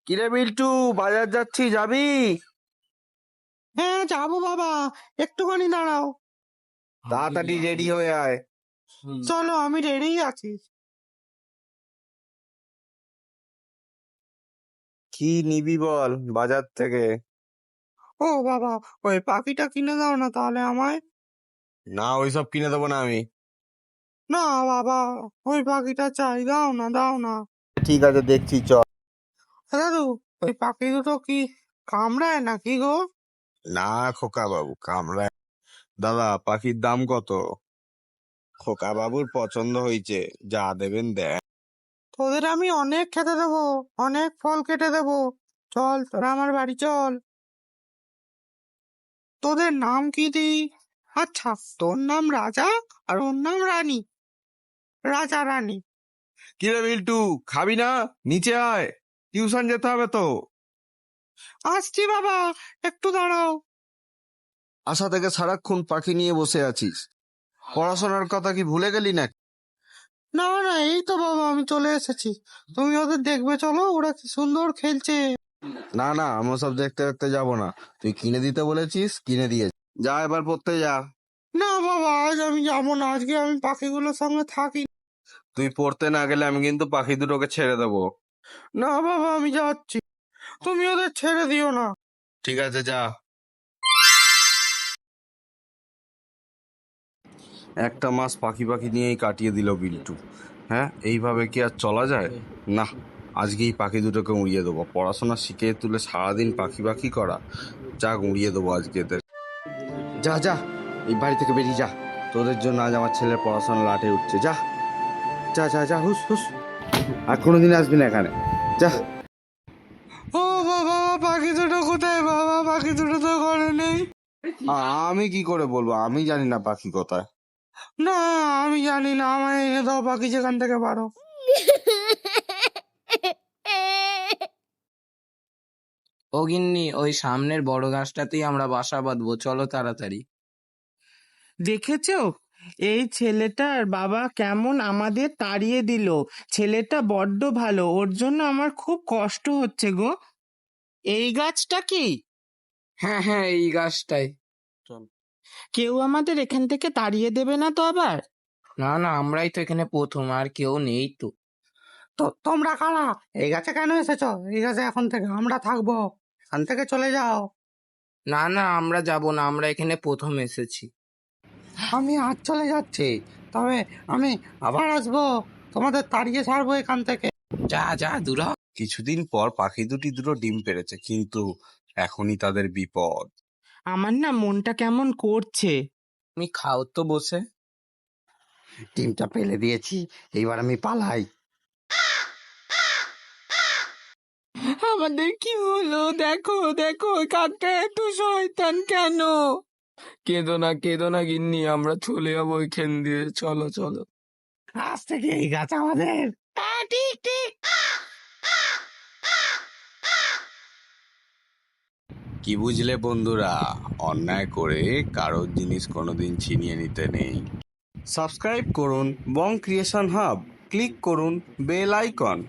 কিরে বিল্টু, বাজার যাচ্ছি, যাবি? হ্যাঁ যাবো বাবা, একটুখানি দাঁড়াও। তাড়াতাড়ি রেডি হয়ে আয়। চলো, আমি রেডি আছি। কি নিবি বল বাজার থেকে? ও বাবা, ওই পাখিটা কিনে দাও না তাহলে আমায়। না, ওইসব কিনে দেবো না আমি। না বাবা, ওই পাখিটা চাই, দাও না দাও না। ঠিক আছে, দেখছি, চল। দাদু, ওই পাখি দুটো কি কামড়ায় নাকি গো? না খোকা বাবু, কামড়ায়। দাদা, পাখির দাম কত? খোকা বাবুর পছন্দ হয়েছে, যা দেবেন দেন। তোদের আমি অনেক খেতে দেবো, অনেক ফল কেটে দেবো। চল তোরা আমার বাড়ি চল। তোদের নাম কি দি? আচ্ছা, তোর নাম রাজা আর ওর নাম রানী। রাজা রানী। কিরে বিল্টু, খাবি না? নিচে আয়, টিউশন যেতে হবে তো। আসছি বাবা, একটু দাঁড়াও। আশা থেকে সারাক্ষণ পাখি নিয়ে বসে আছিস, পড়াশোনার কথা কি ভুলে গেলি না? না না, এই তো বাবা আমি চলে এসেছি। তুমি ওদের দেখবে, চলো ওরা কি সুন্দর খেলছে। না না, আমরা সব দেখতে দেখতে যাবো না। তুই কিনে দিতে বলেছিস, কিনে দিয়ে যা, এবার পড়তে যা। না বাবা, আজ আমি যাবো না, আজকে আমি পাখিগুলোর সঙ্গে থাকি। তুই পড়তে না গেলে আমি কিন্তু পাখি দুটোকে ছেড়ে দেবো। না বাবা, আমি যাচ্ছি, তুমি ওদের ছেড়ে দিও না। ঠিক আছে, যা। একটা মাস পাখি পাখি নিয়েই কাটিয়ে দিল বিল্টু। হ্যাঁ, এইভাবে কি আর চলা যায়? না, আজকেই পাখি দুটোকে উড়িয়ে দেবো। পড়াশোনা শিখিয়ে তুলে সারাদিন পাখি পাখি করা, যাক উড়িয়ে দেবো আজকে এদের। যা যা, এই বাড়ি থেকে বেরিয়ে যা। তোদের জন্য আজ আমার ছেলের পড়াশোনা লাটে উঠছে। যা যা যা যা, হুস হুস, আর কোনোদিন আসবি না এখানে, যা। ও বাবা, পাখি দুটো কোথায় বাবা? পাখি দুটো তো ঘরে নেই। আমি কি করে বলবো, আমি জানি না পাখি কোথায়। না, আমি জানি না, আমায় এনে দাও পাখি যেখান থেকে পারো। ও গিন্নি, ওই সামনের বড় গাছটাতেই আমরা বাসা বাঁধবো, চলো তাড়াতাড়ি। দেখেছো, এই ছেলেটার বাবা কেমন আমাদের তাড়িয়ে দিল। ছেলেটা বড্ড ভালো, ওর জন্য আমার খুব কষ্ট হচ্ছে গো। এই গাছটা কি? হ্যাঁ হ্যাঁ, এই গাছটাই। কেউ আমাদের এখান থেকে তাড়িয়ে দেবে না তো আবার? না না, আমরাই তো এখানে প্রথম, আর কেউ নেই তো। তো তোমরা কারা? এই গাছে কেন এসেছো? এই গাছে এখন থেকে আমরা থাকবো, এখান থেকে চলে যাও। না না, আমরা যাব না, আমরা এখানে প্রথম এসেছি। আমি আজ চলে যাচ্ছি, তবে আমি আবার আসবো, তোমাদের তাড়িয়ে ছাড়বো এখান থেকে। যা যা, দূর হ। কিছুদিন পর পাখি দুটো ডিম পেড়েছে, কিন্তু এখনই তাদের বিপদ। আমার না মনটা কেমন করছে। তুমি খাও তো বসে। ডিমটা ফেলে দিয়েছি, এইবার আমি পালাই। আমাদের কি হলো? দেখো দেখো, কাকটা এত শয়তান কেন? কেঁদো না গিন্নি, আমরা চলে যাবো এখান দিয়ে, চলো চলো। আজ থেকে এই গাছ আমাদের। ঠিক ঠিক। কি বুঝলে বন্ধুরা, অন্যায় করে কারোর জিনিস কোনোদিন ছিনিয়ে নিতে নেই। সাবস্ক্রাইব করুন বং ক্রিয়েশন হাব, ক্লিক করুন বেল আইকন।